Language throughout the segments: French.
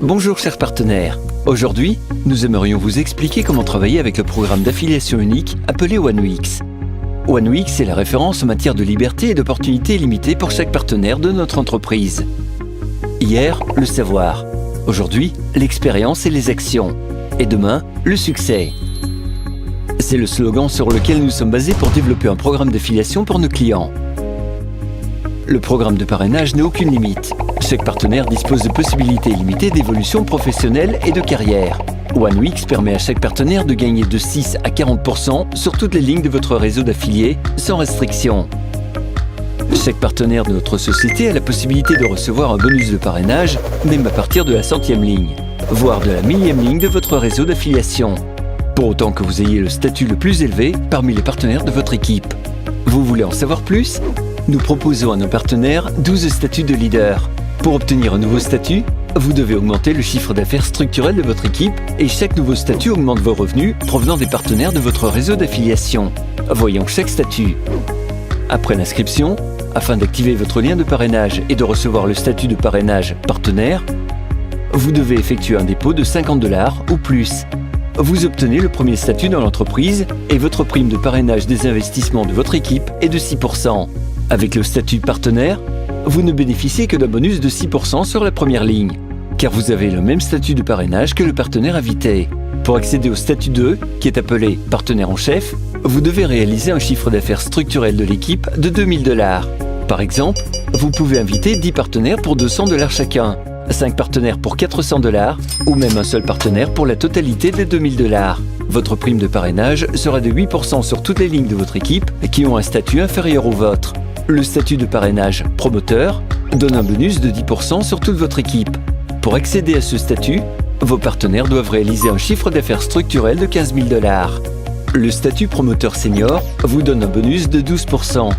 Bonjour chers partenaires. Aujourd'hui, nous aimerions vous expliquer comment travailler avec le programme d'affiliation unique appelé OneWix. OneWix est la référence en matière de liberté et d'opportunités illimitées pour chaque partenaire de notre entreprise. Hier, le savoir. Aujourd'hui, l'expérience et les actions. Et demain, le succès. C'est le slogan sur lequel nous sommes basés pour développer un programme d'affiliation pour nos clients. Le programme de parrainage n'a aucune limite. Chaque partenaire dispose de possibilités illimitées d'évolution professionnelle et de carrière. OneWix permet à chaque partenaire de gagner de 6 à 40% sur toutes les lignes de votre réseau d'affiliés, sans restriction. Chaque partenaire de notre société a la possibilité de recevoir un bonus de parrainage, même à partir de la 100e ligne, voire de la 1000e ligne de votre réseau d'affiliation. Pour autant que vous ayez le statut le plus élevé parmi les partenaires de votre équipe. Vous voulez en savoir plus ? Nous proposons à nos partenaires 12 statuts de leader. Pour obtenir un nouveau statut, vous devez augmenter le chiffre d'affaires structurel de votre équipe et chaque nouveau statut augmente vos revenus provenant des partenaires de votre réseau d'affiliation. Voyons chaque statut. Après l'inscription, afin d'activer votre lien de parrainage et de recevoir le statut de parrainage partenaire, vous devez effectuer un dépôt de 50 $ ou plus. Vous obtenez le premier statut dans l'entreprise et votre prime de parrainage des investissements de votre équipe est de 6%. Avec le statut partenaire, vous ne bénéficiez que d'un bonus de 6% sur la première ligne, car vous avez le même statut de parrainage que le partenaire invité. Pour accéder au statut 2, qui est appelé partenaire en chef, vous devez réaliser un chiffre d'affaires structurel de l'équipe de 2000 $. Par exemple, vous pouvez inviter 10 partenaires pour 200 $ chacun, 5 partenaires pour 400 $ ou même un seul partenaire pour la totalité des 2000 $. Votre prime de parrainage sera de 8% sur toutes les lignes de votre équipe qui ont un statut inférieur au vôtre. Le statut de parrainage promoteur donne un bonus de 10% sur toute votre équipe. Pour accéder à ce statut, vos partenaires doivent réaliser un chiffre d'affaires structurel de 15 000 $. Le statut promoteur senior vous donne un bonus de 12%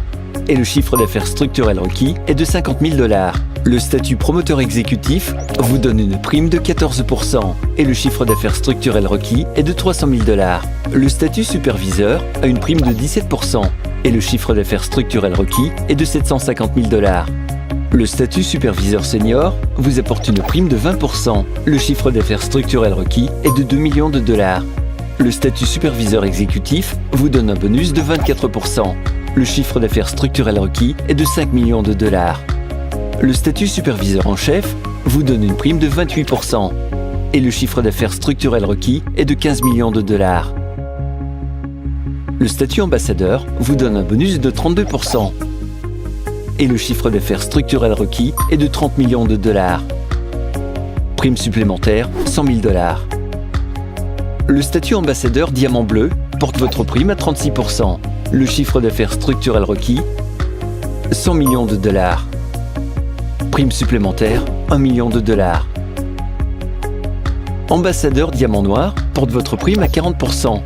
et le chiffre d'affaires structurel requis est de 50 000 $. Le statut promoteur exécutif vous donne une prime de 14% et le chiffre d'affaires structurel requis est de 300 000 $. Le statut superviseur a une prime de 17% et le chiffre d'affaires structurel requis est de 750 000 $. Le statut superviseur senior vous apporte une prime de 20%. Le chiffre d'affaires structurel requis est de 2 millions de $. Le statut superviseur exécutif vous donne un bonus de 24%. Le chiffre d'affaires structurel requis est de 5 millions de $. Le statut superviseur en chef vous donne une prime de 28% et le chiffre d'affaires structurel requis est de 15 millions de $. Le statut ambassadeur vous donne un bonus de 32% et le chiffre d'affaires structurel requis est de 30 millions de $. Prime supplémentaire, 100 000 $. Le statut ambassadeur diamant bleu porte votre prime à 36%. Le chiffre d'affaires structurel requis, 100 millions de $. Prime supplémentaire, 1 million de $. Ambassadeur diamant noir porte votre prime à 40%.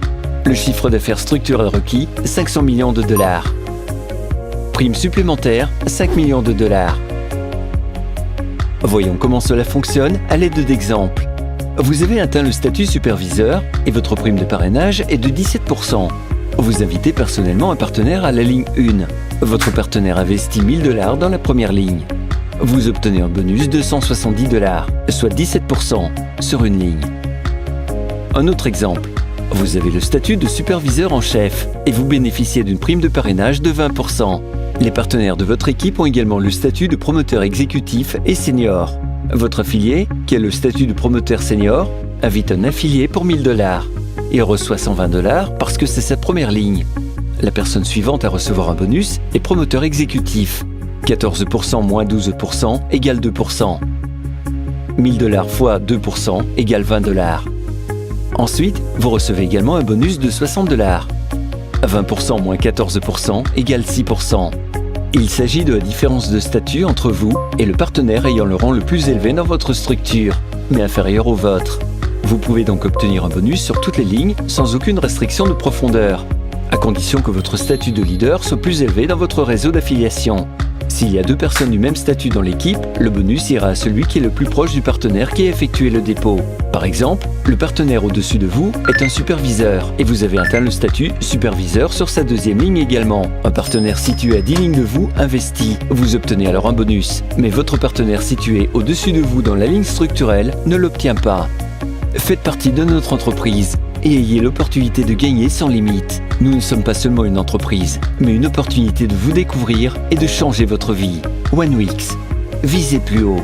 Le chiffre d'affaires structurel requis, 500 millions de $. Prime supplémentaire, 5 millions de $. Voyons comment cela fonctionne à l'aide d'exemples. Vous avez atteint le statut superviseur et votre prime de parrainage est de 17%. Vous invitez personnellement un partenaire à la ligne 1. Votre partenaire investit 1000 $ dans la première ligne. Vous obtenez un bonus de 170 $, soit 17% sur une ligne. Un autre exemple. Vous avez le statut de superviseur en chef et vous bénéficiez d'une prime de parrainage de 20%. Les partenaires de votre équipe ont également le statut de promoteur exécutif et senior. Votre affilié, qui a le statut de promoteur senior, invite un affilié pour 1000 $ et reçoit 120 $ parce que c'est sa première ligne. La personne suivante à recevoir un bonus est promoteur exécutif. 14% moins 12% égale 2%. 1000 $ fois 2% égale 20 $. Ensuite, vous recevez également un bonus de 60 $. 20% moins 14% égale 6%. Il s'agit de la différence de statut entre vous et le partenaire ayant le rang le plus élevé dans votre structure, mais inférieur au vôtre. Vous pouvez donc obtenir un bonus sur toutes les lignes sans aucune restriction de profondeur, à condition que votre statut de leader soit plus élevé dans votre réseau d'affiliation. S'il y a 2 personnes du même statut dans l'équipe, le bonus ira à celui qui est le plus proche du partenaire qui a effectué le dépôt. Par exemple, le partenaire au-dessus de vous est un superviseur et vous avez atteint le statut superviseur sur sa 2e ligne également. Un partenaire situé à 10 lignes de vous investit. Vous obtenez alors un bonus, mais votre partenaire situé au-dessus de vous dans la ligne structurelle ne l'obtient pas. Faites partie de notre entreprise et ayez l'opportunité de gagner sans limite. Nous ne sommes pas seulement une entreprise, mais une opportunité de vous découvrir et de changer votre vie. OneWeeks. Visez plus haut.